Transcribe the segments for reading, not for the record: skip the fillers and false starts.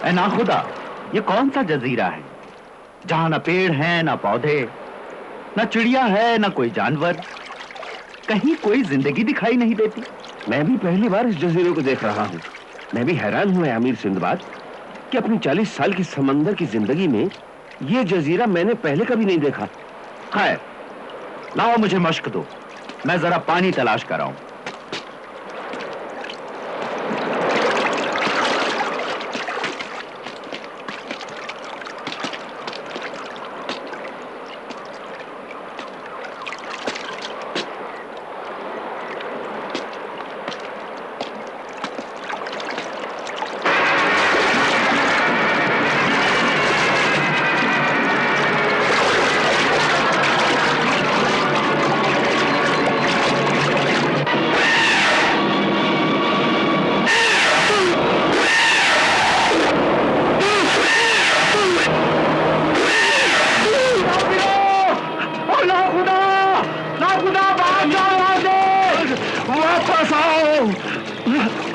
ऐ नाखुदा, ये कौन सा जजीरा है जहां न पेड़ हैं न पौधे, न चिड़िया है न कोई जानवर, कहीं कोई जिंदगी दिखाई नहीं देती। मैं भी पहली बार इस जजीरे को देख रहा हूँ। मैं भी हैरान हुआ अमीर सिंदबाद कि अपनी 40 साल की समंदर की जिंदगी में ये जजीरा मैंने पहले कभी नहीं देखा। खैर, लाओ मुझे मश्क दो, मैं जरा पानी तलाश कर आऊं।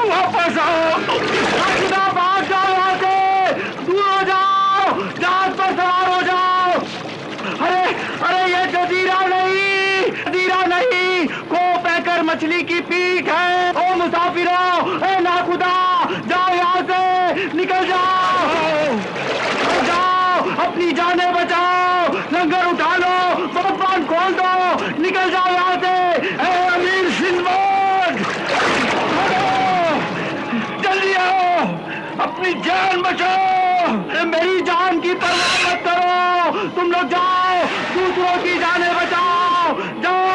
वापस आओ, भाग जाओ यहाँ से, दूर हो जाओ, जहाज पर सवार हो जाओ। अरे अरे ये जजीरा नहीं, को पैकर मछली की पीठ है। ओ मुसाफिरों, ए नाखुदा, जाओ यहाँ से, निकल जाओ, अपनी जानें बचाओ, लंगर उठा लो, बांध खोल दो, निकल जाओ यहाँ से। ए अमीर सिंदबाद, जल्दी आओ, अपनी जान बचाओ। मेरी जान की परवाह मत करो, तुम लोग जाओ, दूसरों की जानें बचाओ, जाओ।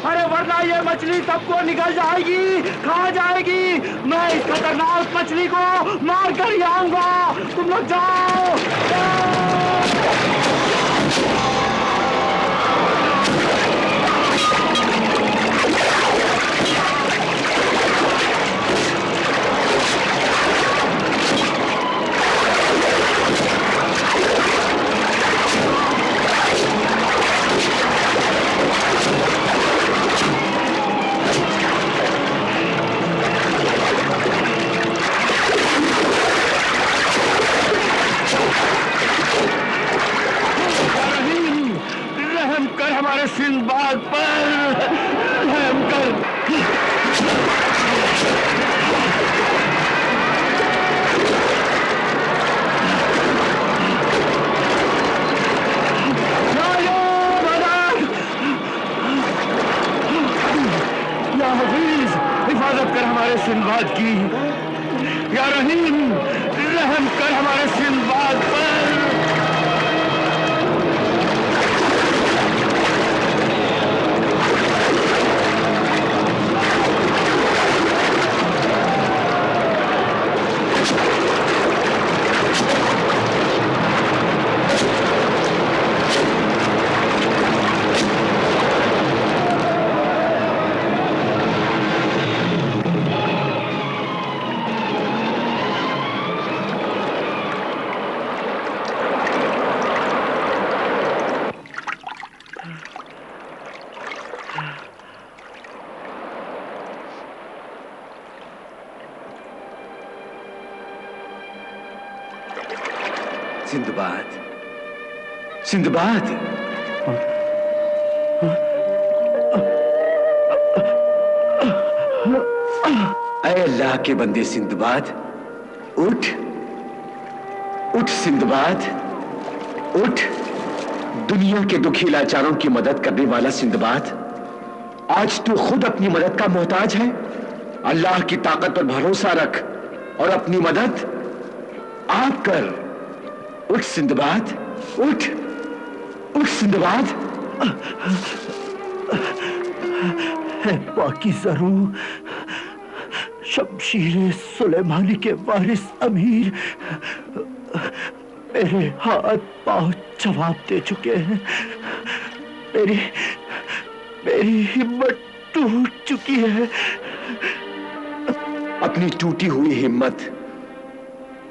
अरे वरना ये मछली सबको निकल जाएगी, खा जाएगी। मैं इस खतरनाक मछली को मार कर ही आऊंगा, तुम लोग जाओ, हमारे सिंदबाद पर रहम कर। या हफीज, हिफाजत कर हमारे सिंदबाद की। या रहीम, रहम कर हमारे सिंदबाद पर। सिंदबाद, सिंदबाद, ऐ अल्लाह के बंदे सिंदबाद, उठ, उठ सिंदबाद, उठ। दुनिया के दुखी लाचारों की मदद करने वाला सिंदबाद, आज तू खुद अपनी मदद का मोहताज है। अल्लाह की ताकत पर भरोसा रख और अपनी मदद आप कर। उठ सिंदबाद, उठ, उठ सिंदबाद। है पाकीज़ा रूह, शमशीर सुलेमानी के वारिस अमीर, मेरे हाथ पांव जवाब दे चुके हैं। मेरी हिम्मत टूट चुकी है। अपनी टूटी हुई हिम्मत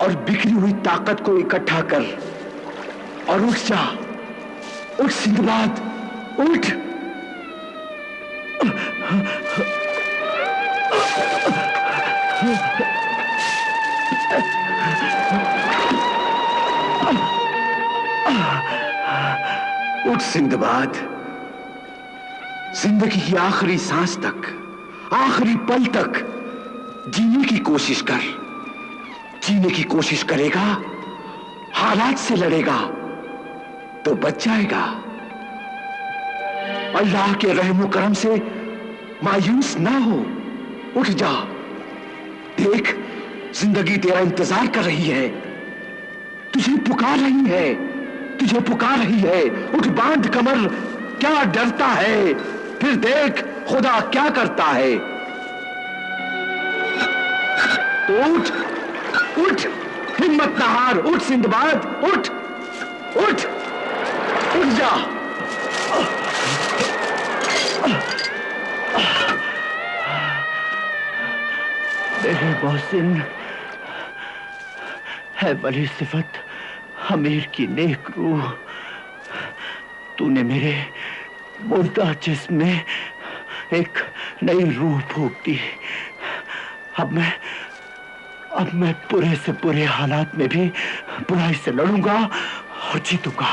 और बिखरी हुई ताकत को इकट्ठा कर और उठ जा। उठ सिंदबाद, उठ। सिंदबाद, जिंदगी की आखिरी सांस तक, आखिरी पल तक जीने की कोशिश कर। जीने की कोशिश करेगा, हालात से लड़ेगा तो बच जाएगा। अल्लाह के रहमो करम से मायूस ना हो, उठ जा। देख, जिंदगी तेरा इंतजार कर रही है, तुझे पुकार रही है, तुझे पुकार रही है। उठ, बांध कमर, क्या डरता है? फिर देख खुदा क्या करता है। तो उठ, उठ, हिम्मत ना हार। उठ सिंदबाद, उठ, उठ, उठ जा। मेरे मोहसिन है वली सिफत, अमीर की नेक रूह, तूने मेरे मुर्दा जिस्म में एक नई रूह फूंक दी। अब मैं बुरे से बुरे हालात में भी बुराई से लड़ूंगा और जीतूंगा।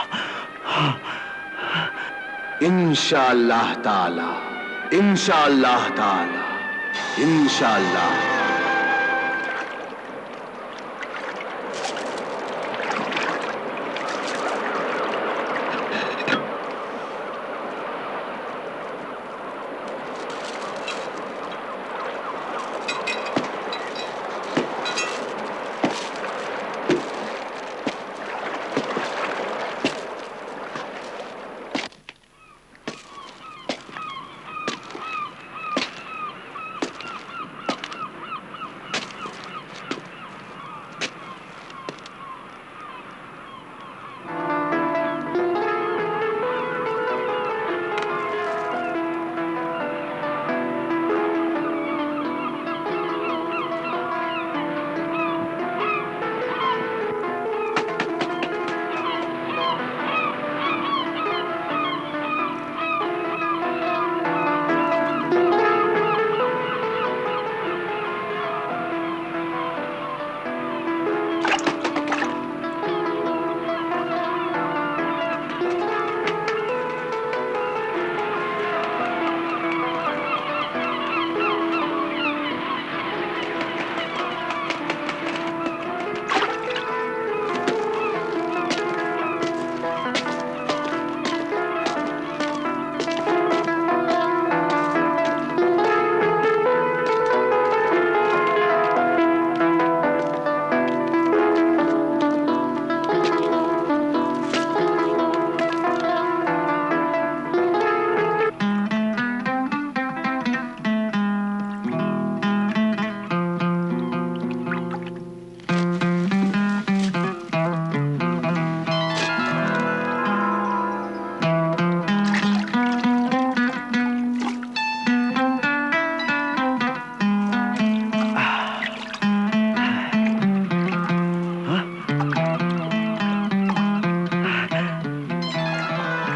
इंशाअल्लाह ताला, इंशाअल्लाह ताला, इंशाअल्लाह।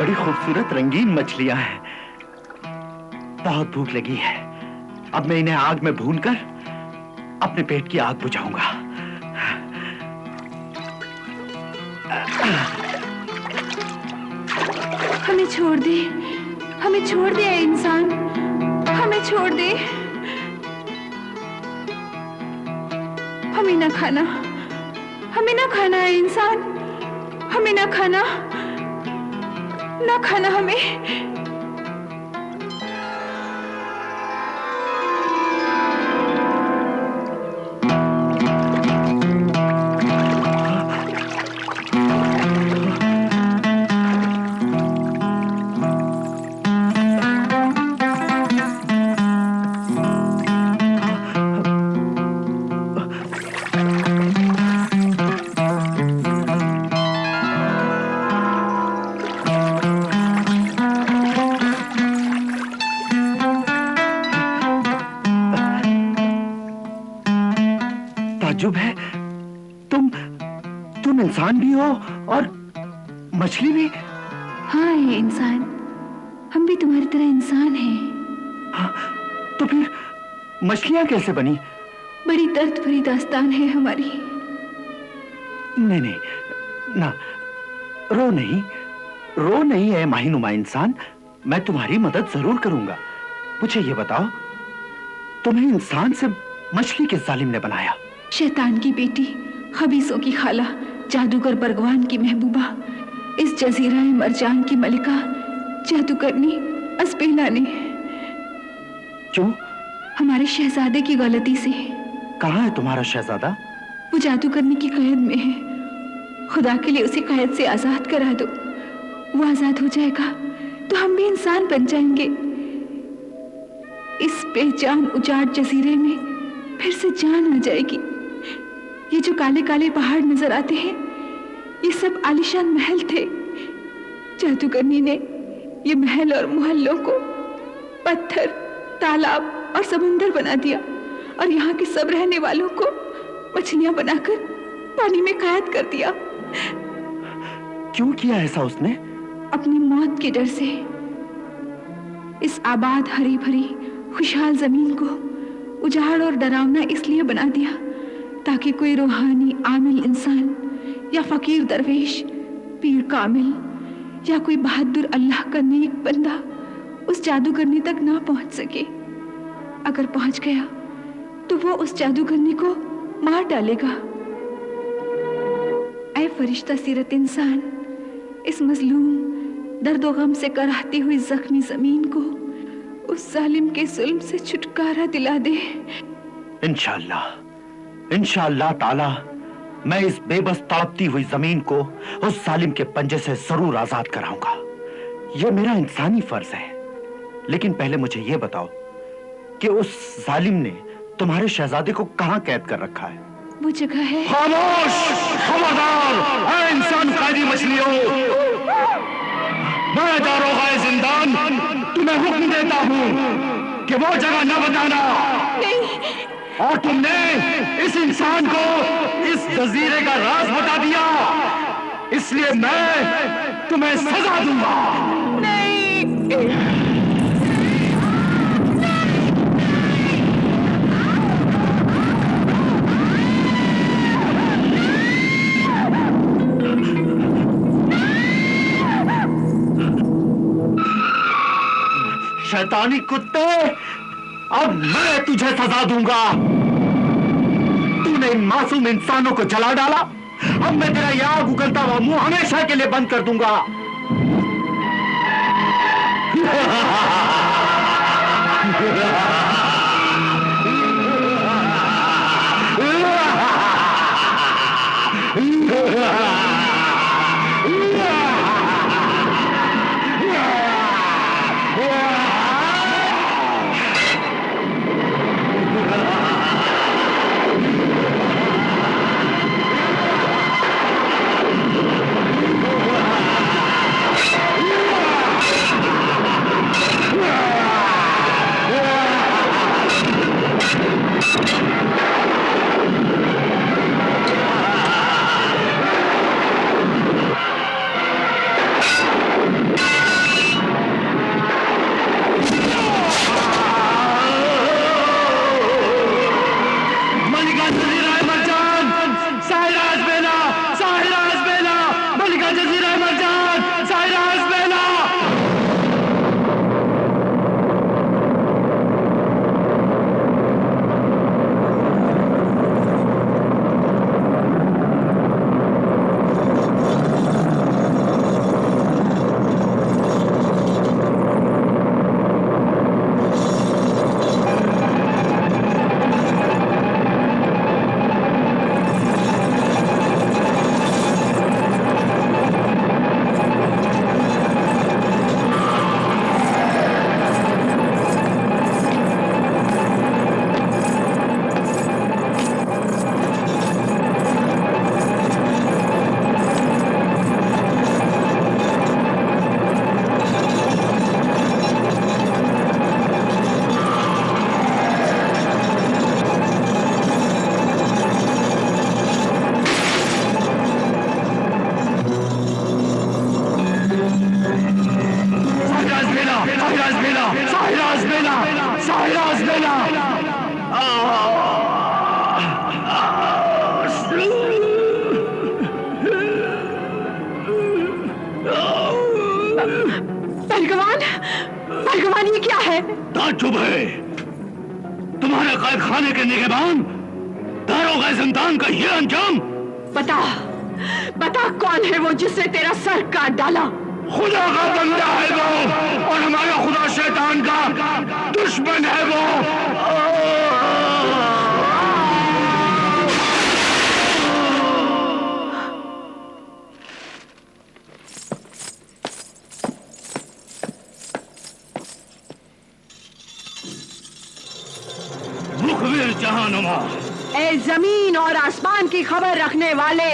बड़ी खूबसूरत रंगीन मछलियां हैं। बहुत भूख लगी है, अब मैं इन्हें आग में भूनकर अपने पेट की आग बुझाऊंगा। हमें छोड़ दे, हमें छोड़ दे इंसान, हमें छोड़ दे। हमें ना खाना, हमें ना खाना है इंसान, हमें ना खाना, ना खाना हमें। ताज्जुब है, तुम इंसान भी हो और मछली भी। हाँ है इंसान, हम भी तुम्हारी तरह इंसान हैं। हाँ, तो फिर मछलियां कैसे बनी? बड़ी दर्द भरी दास्तान है हमारी। नहीं नहीं, ना रो नहीं, रो नहीं है माहिनुमा इंसान, मैं तुम्हारी मदद जरूर करूंगा। मुझे ये बताओ, तुम्हें इंसान से मछली किस जालिम ने बनाया? शैतान की बेटी, खबीसों की खाला, जादूगर बरगवान की महबूबा, इस जजीरा मरजान की मलिका, जादूगरनी अस्बेला ने। क्यों? हमारे शहजादे की गलती से। कहाँ है तुम्हारा शहजादा? वो जादूगरनी की कैद में है। खुदा के लिए उसे कैद से आजाद करा दो। वो आजाद हो जाएगा तो हम भी इंसान बन जाएंगे। इस बेजान उजाड़ जजीरे में फिर से जान आ जाएगी। ये जो काले काले पहाड़ नजर आते हैं, ये सब आलीशान महल थे। जादूगरनी ने ये महल और मोहल्लों को पत्थर, तालाब और समंदर बना दिया और यहाँ के सब रहने वालों को मछलियां बनाकर पानी में कैद कर दिया। क्यों किया ऐसा उसने? अपनी मौत के डर से। इस आबाद हरी भरी खुशहाल जमीन को उजाड़ और डरावना इसलिए बना दिया ताकि कोई रूहानी आमिल इंसान या फकीर दरवेश, पीर कामिल या कोई बहादुर अल्लाह का नेक बंदा उस जादूगरनी तक ना पहुंच सके। अगर पहुंच गया तो वो उस जादूगरनी को मार डालेगा। ऐ फरिश्ता सीरत इंसान, इस मजलूम दर्द गम से कराहती हुई जख्मी जमीन को उस जालिम के जुल्म से छुटकारा दिला दे। इंशाअल्लाह, इंशाअल्लाह ताला मैं इस बेबस तड़पती हुई जमीन को उस जालिम के पंजे से जरूर आजाद कराऊंगा। यह मेरा इंसानी फर्ज है। लेकिन पहले मुझे यह बताओ कि उस जालिम ने तुम्हारे शहजादे को कहां कैद कर रखा है? वो जगह है। खामोश, खबरदार, ऐ इंसान कैदी मछलियों, मैं दारोगा जिंदान तुम्हें हुक्म देता हूँ कि वो जगह न बताना। नहीं। और तुमने इस इंसान को इस जजीरे का राज बता दिया, इसलिए मैं तुम्हें सजा दूंगा। नहीं। शैतानी कुत्ते, अब मैं तुझे सजा दूंगा। तूने इन मासूम इंसानों को जला डाला, अब मैं तेरा यह आग उगलता हुआ मुंह हमेशा के लिए बंद कर दूंगा। क्या है? ताज्जुब है तुम्हारे कैद खाने के निगहबान दारोगा जिंदान का ये अंजाम। बता बता कौन है वो जिसने तेरा सर काट डाला? खुदा का बंदा है वो और हमारा खुदा शैतान का दुश्मन है वो। मुखबिर जहानुमा, ए जमीन और आसमान की खबर रखने वाले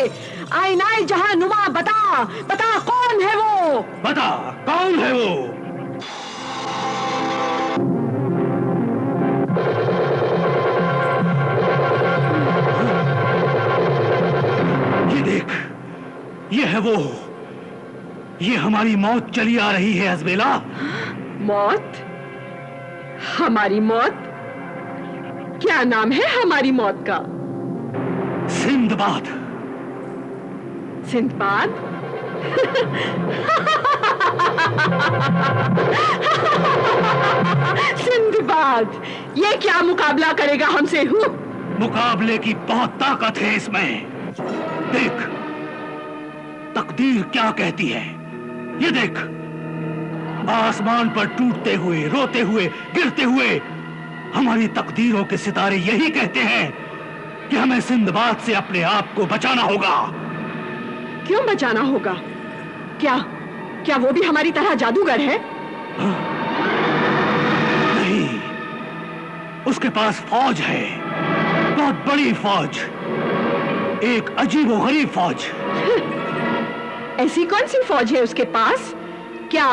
आईनाए जहानुमा, बता बता कौन है वो? बता कौन है वो? ये देख, ये है वो। ये हमारी मौत चली आ रही है अजबेला। मौत? हमारी मौत? क्या नाम है हमारी मौत का? सिंदबाद। सिंदबाद? सिंदबाद, ये क्या मुकाबला करेगा हमसे? मुकाबले की बहुत ताकत है इसमें। देख तकदीर क्या कहती है। ये देख, आसमान पर टूटते हुए, रोते हुए, गिरते हुए हमारी तकदीरों के सितारे यही कहते हैं कि हमें सिंदबाद से अपने आप को बचाना होगा। क्यों बचाना होगा? क्या क्या वो भी हमारी तरह जादूगर है? नहीं, उसके पास फौज है, बहुत बड़ी फौज, एक अजीबोगरीब फौज। ऐसी कौन सी फौज है उसके पास? क्या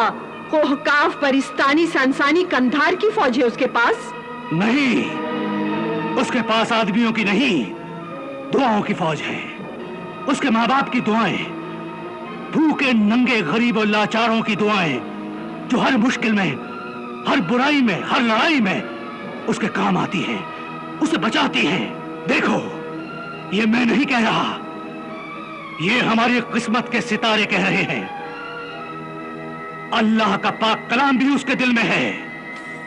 कोहकाफ, परिस्तानी, संसानी, कंधार की फौज है उसके पास? नहीं, उसके पास आदमियों की नहीं, दुआओं की फौज है। उसके माँ बाप की दुआएं, भूखे नंगे गरीब और लाचारों की दुआएं, जो हर मुश्किल में, हर बुराई में, हर लड़ाई में उसके काम आती हैं, उसे बचाती हैं। देखो, ये मैं नहीं कह रहा, ये हमारी किस्मत के सितारे कह रहे हैं। अल्लाह का पाक कलाम भी उसके दिल में है,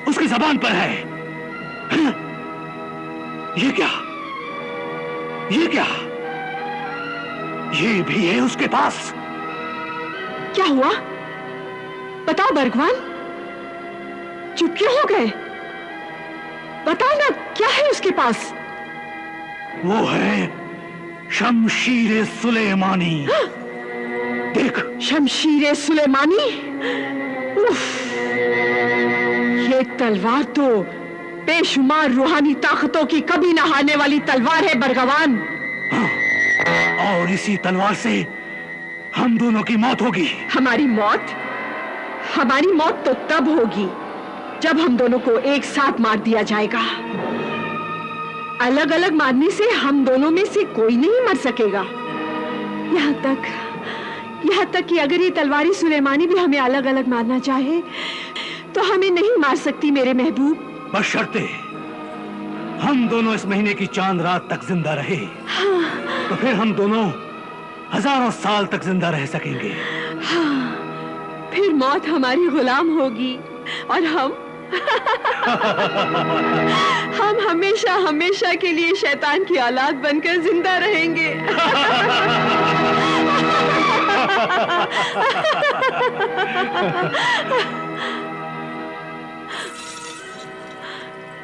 उसकी जबान पर है। ये क्या? ये क्या? ये भी है उसके पास। क्या हुआ? बताओ बरगवान, चुप क्यों हो गए? बताओ ना, क्या है उसके पास? वो है शमशीर सुलेमानी। देख, शमशीर सुलेमानी? उफ, ये तलवार तो बेशुमार रूहानी ताकतों की कभी न हारने वाली तलवार है बरगवान। और इसी तलवार से हम दोनों की मौत होगी। हमारी मौत? हमारी मौत तो तब होगी जब हम दोनों को एक साथ मार दिया जाएगा। अलग अलग मारने से हम दोनों में से कोई नहीं मर सकेगा। यहाँ तक कि अगर ये तलवारी सुलेमानी भी हमें अलग अलग मारना चाहे तो हमें नहीं मार सकती मेरे महबूब। बशर्ते हम दोनों इस महीने की चांद रात तक जिंदा रहे। हाँ। तो फिर हम दोनों हजारों साल तक जिंदा रह सकेंगे। हाँ, फिर मौत हमारी गुलाम होगी और हम हमेशा हमेशा के लिए शैतान की औलाद बनकर जिंदा रहेंगे।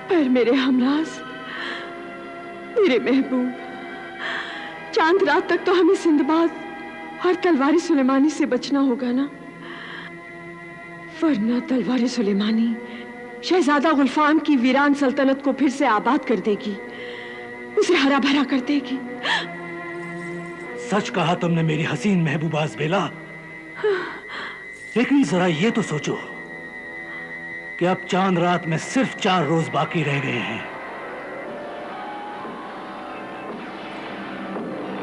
पर मेरे हमराज, मेरे महबूब, चांद रात तक तो हमें सिंदबाद और तलवारी सुलेमानी से बचना होगा ना, वरना तलवारी सुलेमानी शहजादा गुलफाम की वीरान सल्तनत को फिर से आबाद कर देगी, उसे हरा भरा कर देगी। सच कहा तुमने मेरी हसीन महबूबा अज़बेला। लेकिन जरा ये तो सोचो कि अब चांद रात में सिर्फ 4 रोज बाकी रह गए हैं।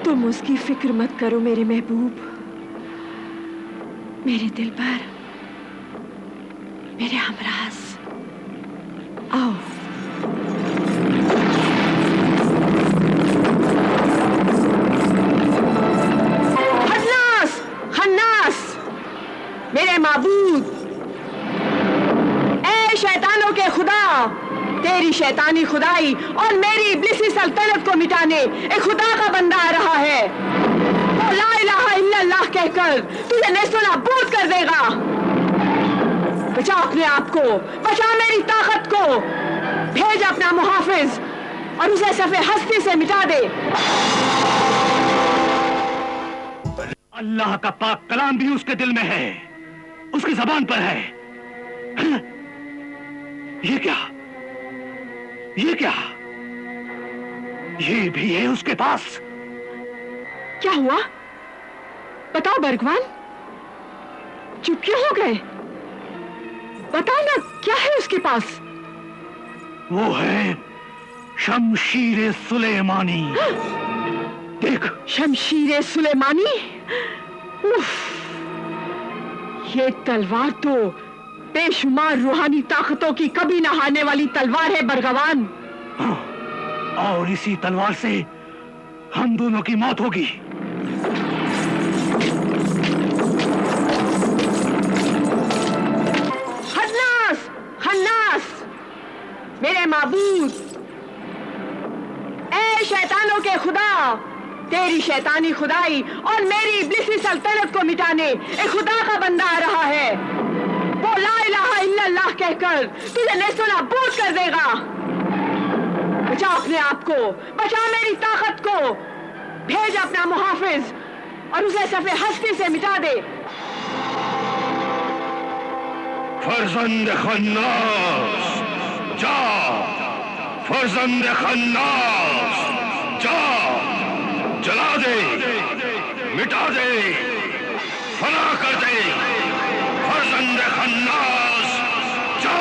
तुम उसकी फिक्र मत करो मेरे महबूब, मेरे दिल पर, मेरे हमराज। आओ। खन्नास, खन्नास, मेरे माबूद, ऐ शैतान तेरी शैतानी खुदाई और मेरी इब्लिसी सल्तनत को मिटाने एक खुदा का बंदा आ रहा है। वो ला इलाहा इल्लल्लाह कहकर तुझे नेस्तो नाबूद कर देगा। बचा अपने आप को, बचा मेरी ताकत को, भेज अपना मुहाफिज और उसे सफे हस्ती से मिटा दे। अल्लाह का पाक कलाम भी उसके दिल में है, उसकी जबान पर है। ये क्या, ये क्या, ये भी है उसके पास। क्या हुआ बताओ बरगवान, चुप क्यों हो गए? बताओ ना क्या है उसके पास? वो है शमशीर सुलेमानी। देख, शमशीर सुलेमानी। उफ, ये तलवार तो बेशुमार रूहानी ताकतों की कभी न हारने वाली तलवार है बरगवान। हाँ, और इसी तलवार से हम दोनों की मौत होगी। हन्नास, हन्नास, मेरे माबूद, ए शैतानों के खुदा, तेरी शैतानी खुदाई और मेरी इब्लिसी सल्तनत को मिटाने एक खुदा का बंदा आ रहा है। वो ला इलाहा इल्लल्लाह कहकर तुझे नेस्तो नाबूद कर देगा। बचा अपने आप को, बचा मेरी ताकत को, भेज अपना मुहाफिज और उसे सफे हस्ती से मिटा दे। फर्जंद खन्नास, जा, फर्जंद खन्नास, जा, जला दे, मिटा दे, फना कर दे, फर्जंद खन्नास, जा।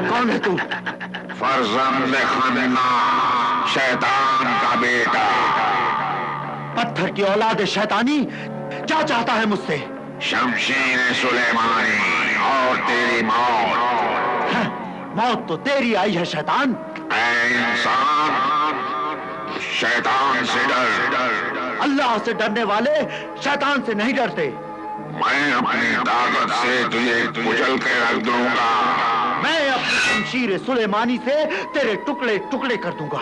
कौन है तू? फर्जंद खन्नास, शैतान का बेटा। पत्थर की औलाद शैतानी, क्या चाहता है मुझसे? शमशीर सुलेमानी और तेरी मौत। मौत तो तेरी आई है शैतान। ऐ इंसान, शैतान से डर। अल्लाह से डरने वाले शैतान से नहीं डरते। मैं अपनी ताकत से तुझे कुचल के रख दूंगा। मैं अपनी शमशीर सुलेमानी से तेरे टुकड़े टुकड़े कर दूंगा।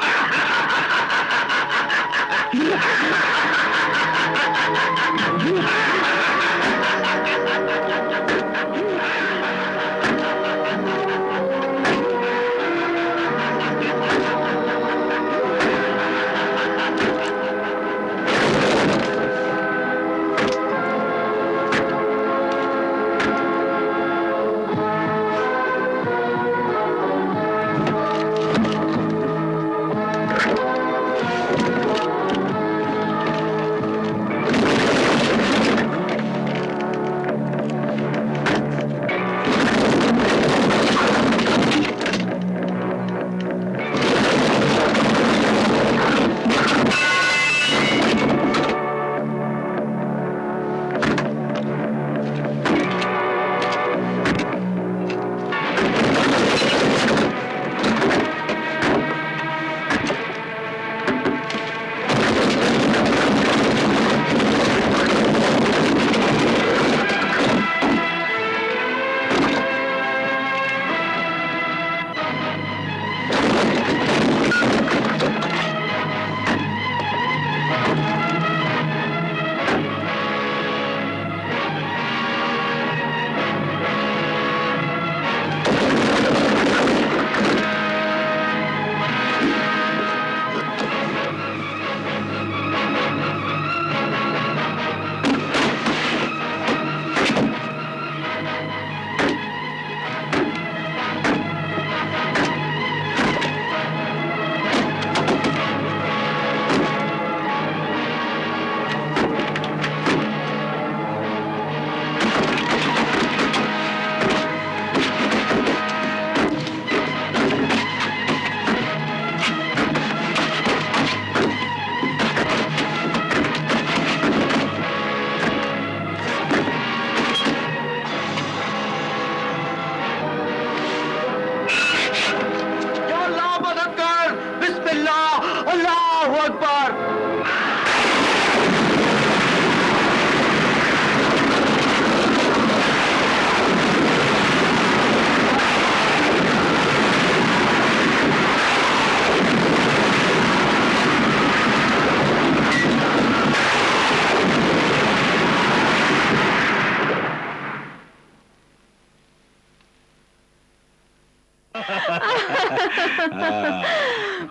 अल्लाहू अकबर।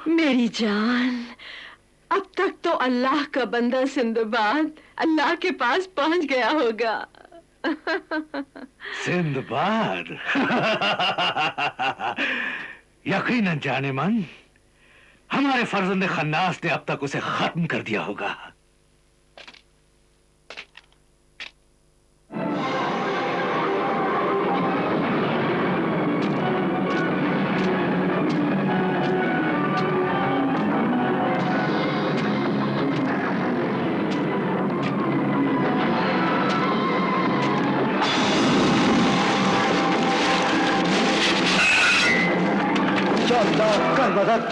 मेरी जान, अब तक तो अल्लाह का बंदा सिंदबाद अल्लाह के पास पहुंच गया होगा। सिंदबाद यकीनन जाने मन, हमारे फर्जंद खन्नास ने अब तक उसे खत्म कर दिया होगा। कर मदद।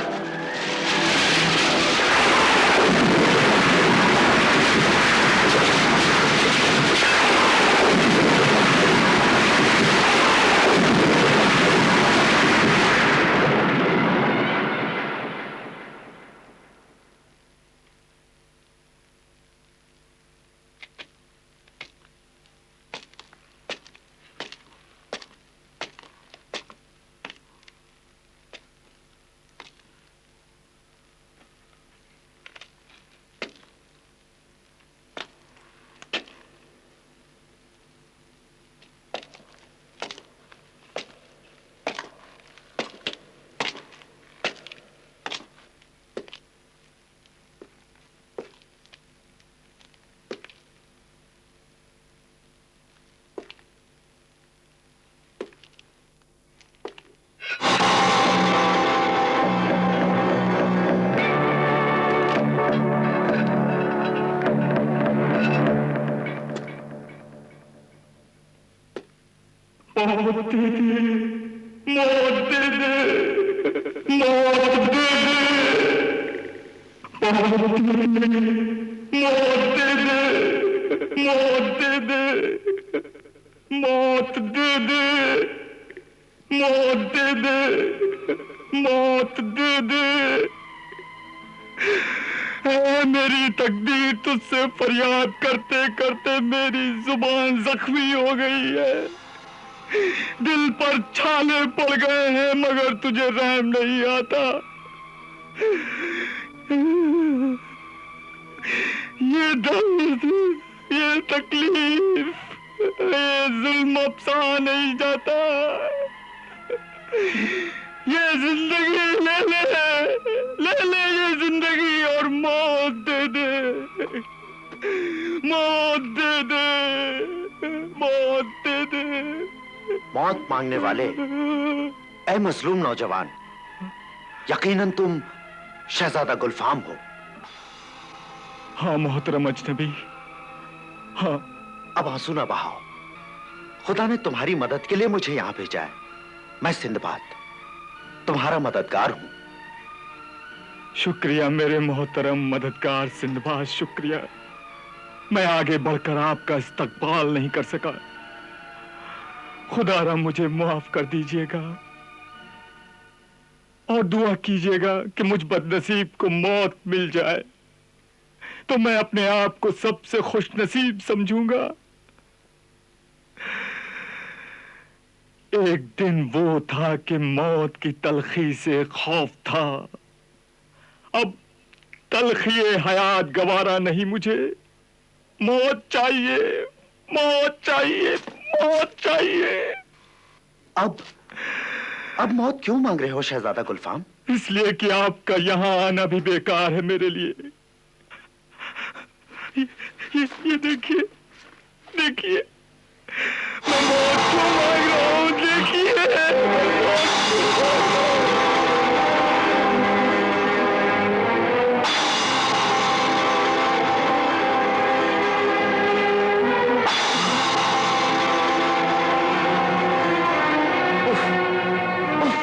मौत दे दे, मौत दे दे, मौत दे दे, मौत दे दे, मौत दे दे, मौत दे दे, मौत दे दे, मौत दे दे। ऐ मेरी तकदीर, तुझसे फरियाद करते करते मेरी जुबान जख्मी हो गई है, दिल पर छाले पड़ गए हैं, मगर तुझे रहम नहीं आता। ये दर्द, ये तकलीफ, ये जुल्म अब सहा नहीं जाता। ये जिंदगी ले ले ये जिंदगी और मौत दे दे, मौत दे दे, मौत दे दे। मौत मांगने वाले ऐ मजलूम नौजवान, यकीनन तुम शहजादा गुलफाम हो। हाँ मोहतरम अजनबी, हाँ। अब आंसू ना बहाओ, खुदा ने तुम्हारी मदद के लिए मुझे यहां भेजा है। मैं सिंदबाद तुम्हारा मददगार हूं। शुक्रिया मेरे मोहतरम मददगार सिंदबाद, शुक्रिया। मैं आगे बढ़कर आपका इस्तकबाल नहीं कर सका, खुदारा मुझे माफ कर दीजिएगा और दुआ कीजिएगा कि मुझ बदनसीब को मौत मिल जाए तो मैं अपने आप को सबसे खुशनसीब समझूंगा। एक दिन वो था कि मौत की तलखी से खौफ था, अब तलखी हयात गवारा नहीं मुझे। मौत चाहिए, मौत चाहिए, मौत चाहिए। अब मौत क्यों मांग रहे हो शहजादा गुलफाम? इसलिए कि आपका यहां आना भी बेकार है मेरे लिए। ये देखिए, देखिए, मैं मौत क्यों मांग रहा हूं, देखिए,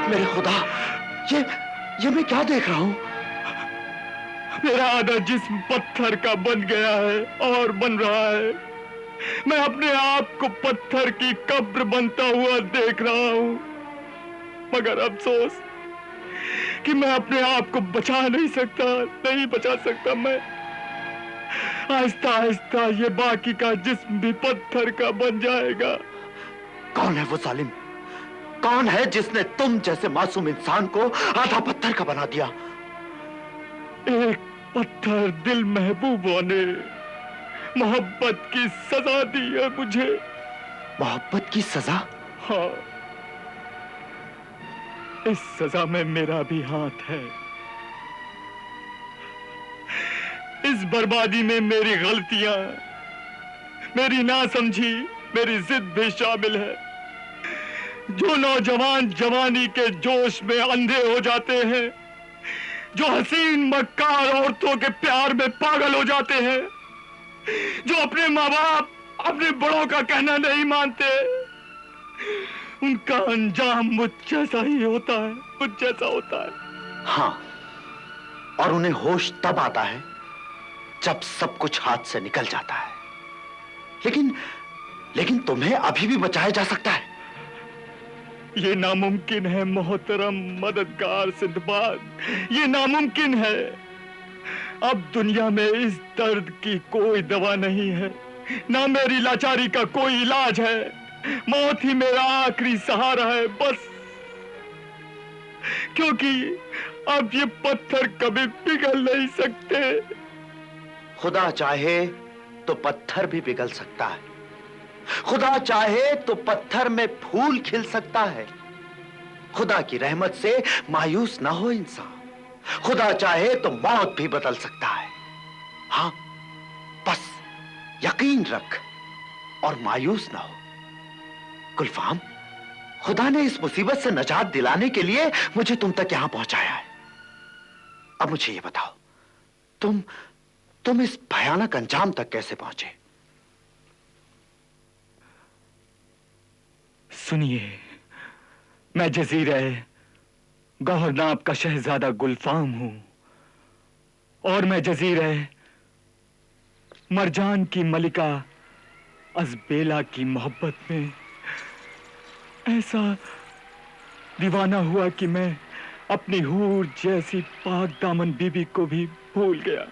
मेरे खुदा, ये मैं क्या देख रहा हूं? मेरा आधा जिस्म पत्थर का बन गया है और बन रहा है। मैं अपने आप को पत्थर की कब्र बनता हुआ देख रहा हूं, मगर अफसोस कि मैं अपने आप को बचा नहीं सकता, नहीं बचा सकता। मैं आहिस्ता आहिस्ता ये बाकी का जिस्म भी पत्थर का बन जाएगा। कौन है वो जालिम? कौन है जिसने तुम जैसे मासूम इंसान को आधा पत्थर का बना दिया? एक पत्थर दिल महबूबों ने मोहब्बत की सजा दी है मुझे। मोहब्बत की सजा? हाँ, इस सजा में मेरा भी हाथ है। इस बर्बादी में मेरी गलतियां, मेरी नासमझी, मेरी जिद भी शामिल है। जो नौजवान जवानी के जोश में अंधे हो जाते हैं, जो हसीन मक्कार औरतों के प्यार में पागल हो जाते हैं, जो अपने माँ बाप, अपने बड़ों का कहना नहीं मानते, उनका अंजाम मुझ जैसा ही होता है, मुझ जैसा होता है। हाँ, और उन्हें होश तब आता है जब सब कुछ हाथ से निकल जाता है। लेकिन तुम्हें अभी भी बचाया जा सकता है। ये नामुमकिन है मोहतरम मददगार सिंदबाद, ये नामुमकिन है। अब दुनिया में इस दर्द की कोई दवा नहीं है, ना मेरी लाचारी का कोई इलाज है। मौत ही मेरा आखिरी सहारा है बस, क्योंकि अब ये पत्थर कभी पिघल नहीं सकते। खुदा चाहे तो पत्थर भी पिघल सकता है, खुदा चाहे तो पत्थर में फूल खिल सकता है। खुदा की रहमत से मायूस ना हो इंसान, खुदा चाहे तो मौत भी बदल सकता है। हाँ, बस यकीन रख और मायूस ना हो। गुलफाम, खुदा ने इस मुसीबत से निजात दिलाने के लिए मुझे तुम तक यहां पहुंचाया है। अब मुझे ये बताओ, तुम इस भयानक अंजाम तक कैसे पहुंचे? सुनिए, मैं जजीरे गौहरनाब का शहजादा गुलफाम हूं, और मैं जजीरे मरजान की मलिका अज़बेला की मोहब्बत में ऐसा दीवाना हुआ कि मैं अपनी हूर जैसी पाक दामन बीबी को भी भूल गया।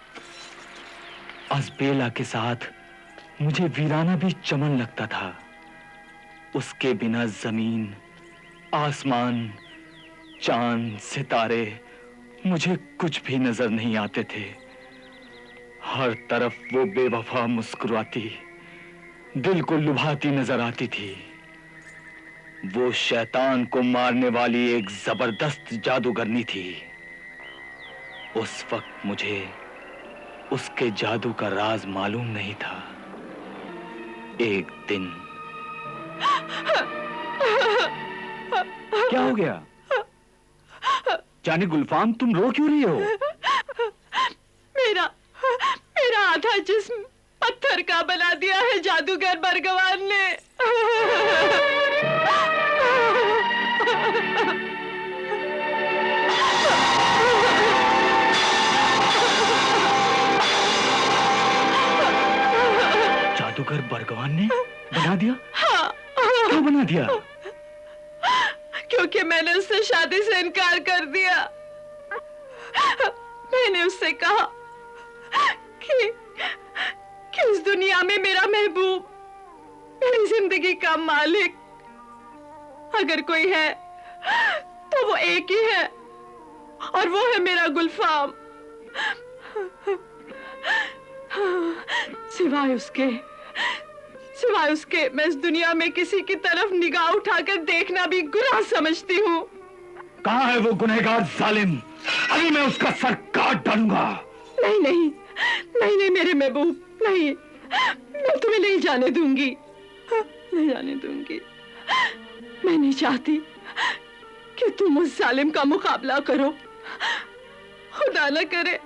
अज़बेला के साथ मुझे वीराना भी चमन लगता था। उसके बिना जमीन, आसमान, चांद, सितारे मुझे कुछ भी नजर नहीं आते थे। हर तरफ वो बेवफा मुस्कुराती, दिल को लुभाती नजर आती थी। वो शैतान को मारने वाली एक जबरदस्त जादूगरनी थी। उस वक्त मुझे उसके जादू का राज मालूम नहीं था। एक दिन क्या हो गया? जाने गुलफाम, तुम रो क्यों रही हो? मेरा आधा जिस्म पत्थर का बना दिया है जादूगर बरगवान ने। जादूगर बरगवान ने बना दिया? हाँ। क्यों बना दिया? क्योंकि मैंने उससे शादी से इनकार कर दिया। मैंने उससे कहा कि इस दुनिया में मेरा महबूब, मेरी जिंदगी का मालिक अगर कोई है तो वो एक ही है, और वो है मेरा गुलफाम। सिवाय उसके मैं इस दुनिया में किसी की तरफ निगाह उठाकर देखना भी गुनाह समझती हूँ। कहाँ है वो गुनहगार जालिम? अभी मैं उसका सर काट डालूंगा। नहीं मेरे महबूब, नहीं, मैं तुम्हें नहीं जाने दूंगी, नहीं जाने दूंगी। मैं नहीं चाहती कि तुम उस जालिम का मुकाबला करो। खुदा न करे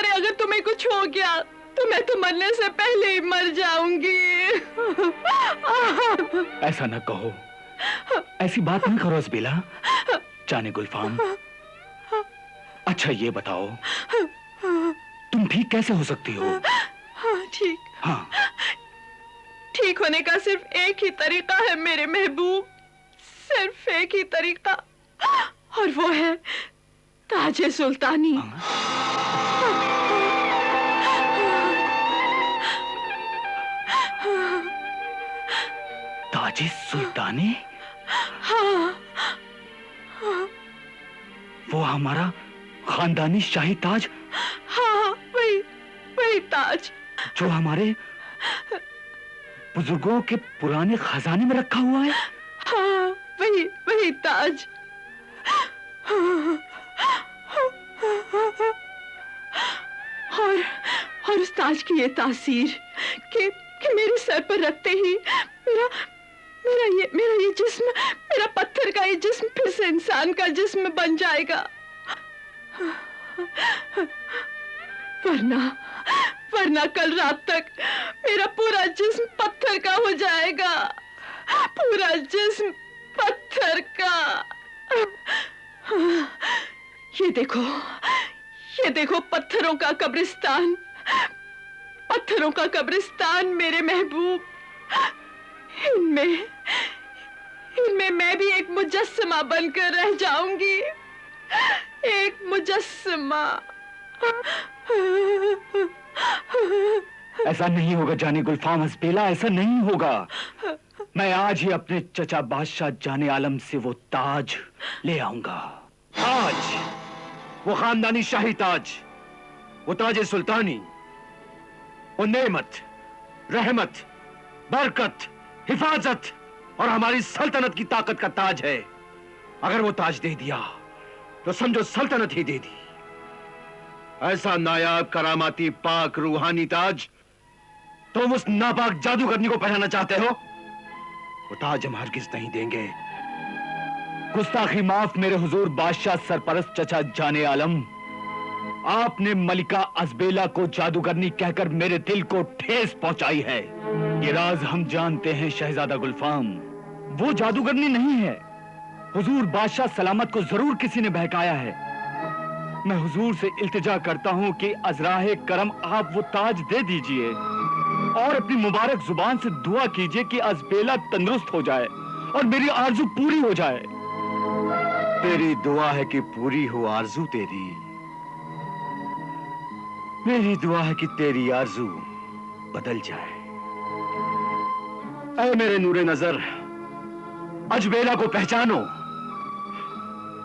अगर तुम्हें कुछ हो गया तो मैं तो मरने से पहले ही मर जाऊंगी। ऐसा न कहो, ऐसी बात नहीं करो अज़बेला। जाने गुलफाम, अच्छा ये बताओ, तुम ठीक कैसे हो सकती हो? हाँ ठीक। हाँ, ठीक होने का सिर्फ एक ही तरीका है मेरे महबूब, सिर्फ एक ही तरीका, और वो है ताजे सुल्तानी। ताजे सुल्तानी? हाँ, वो हमारा खानदानी शाही ताज, हाँ, वही वही ताज जो हमारे बुजुर्गों के पुराने खजाने में रखा हुआ है। हाँ, वही वही ताज। और उस ताज की ये तासीर कि मेरे सर पर रखते ही मेरा ये जिस्म, मेरा पत्थर का ये जिस्म फिर से इंसान का जिस्म बन जाएगा। वरना कल रात तक मेरा पूरा जिस्म पत्थर का हो जाएगा, पूरा जिस्म पत्थर का। ये देखो पत्थरों का कब्रिस्तान, पत्थरों का कब्रिस्तान मेरे महबूब। इनमें मैं भी एक मुजस्समा बनकर रह जाऊंगी, एक मुजस्समा। ऐसा नहीं होगा जाने गुलफाम हस्बेला, ऐसा नहीं होगा। मैं आज ही अपने चचा बादशाह जाने आलम से वो ताज ले आऊंगा। ताज, वो खानदानी शाही ताज, वो ताज सुल्तानी, वो नेमत, रहमत, बरकत, हिफाजत और हमारी सल्तनत की ताकत का ताज है। अगर वो ताज दे दिया तो समझो सल्तनत ही दे दी। ऐसा नायाब करामाती पाक रूहानी ताज तुम उस नापाक जादूगरनी को पहनाना चाहते हो? वो ताज हम हरगिज नहीं देंगे। गुस्ताखी माफ मेरे हुजूर बादशाह सरपरस्त चचा जाने आलम। आपने मलिका अजबेला को जादूगरनी कहकर मेरे दिल को ठेस पहुंचाई है। ये राज हम जानते हैं शहजादा गुलफाम, वो जादूगरनी नहीं है। हुजूर बादशाह सलामत को जरूर किसी ने बहकाया है। मैं हुजूर से इल्तिजा करता हूं कि अजराहे करम आप वो ताज दे दीजिए और अपनी मुबारक जुबान से दुआ कीजिए कि अजबेला तंदुरुस्त हो जाए और मेरी आरजू पूरी हो जाए। तेरी दुआ है कि पूरी हो आरजू तेरी, मेरी दुआ है कि तेरी आरजू बदल जाए। ऐ मेरे नूरे नजर, अजबेला को पहचानो।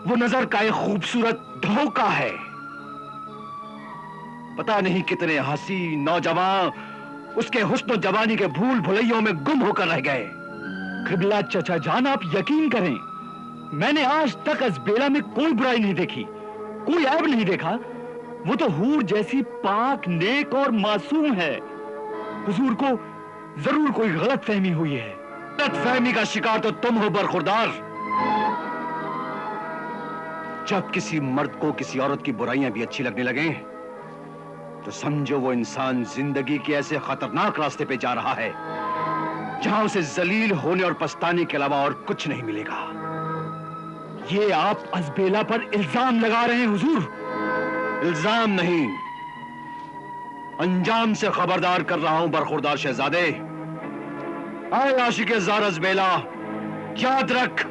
वो नजर का एक खूबसूरत धोखा है। पता नहीं कितने हंसी नौजवान उसके हुस्न जवानी के भूल भुलैयों में गुम होकर रह गए। किबला चचा जान, आप यकीन करें, मैंने आज तक अजबेला में कोई बुराई नहीं देखी, कोई ऐब नहीं देखा। वो तो हूर जैसी पाक, नेक और मासूम है। हुजूर को जरूर कोई गलत फहमी हुई है। गलत फहमी का शिकार तो तुम हो बरखुरदार। जब किसी मर्द को किसी औरत की बुराइयां भी अच्छी लगने लगे तो समझो वो इंसान जिंदगी के ऐसे खतरनाक रास्ते पे जा रहा है जहां उसे जलील होने और पछताने के अलावा और कुछ नहीं मिलेगा। ये आप अजबेला पर इल्जाम लगा रहे हैं हुजूर? इल्जाम नहीं, अंजाम से खबरदार कर रहा हूं बरखुरदार शहजादे। आए आशिक़े ज़ार अजबेला, याद रख,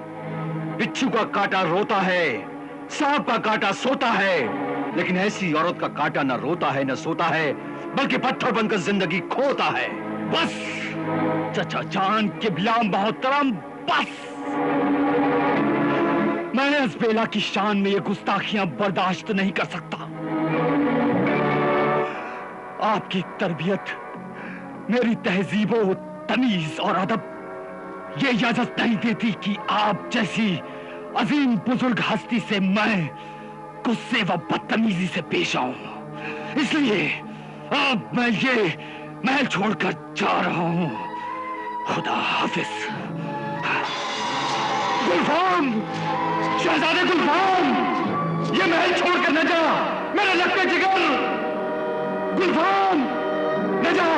बिच्छू का कांटा रोता है, सांप का कांटा सोता है, लेकिन ऐसी औरत का कांटा न रोता है न सोता है, बल्कि पत्थर बनकर जिंदगी खोता है। बस चचा जान, किबला मोहतरम, बस। मैं अजबेला की शान में ये गुस्ताखियां बर्दाश्त नहीं कर सकता। आपकी तरबियत, मेरी तहजीबो तमीज और अदब ये इजाजत नहीं देती कि आप जैसी अजीम बुजुर्ग हस्ती से मैं गुस्से व बदतमीजी से पेश आऊं। इसलिए अब मैं ये महल छोड़कर जा रहा हूं। खुदा हाफिज। गुलफाम, शहजादे गुलफाम, ये महल छोड़कर न जा, मेरे लक्के जिगर। गुलफाम, न जा।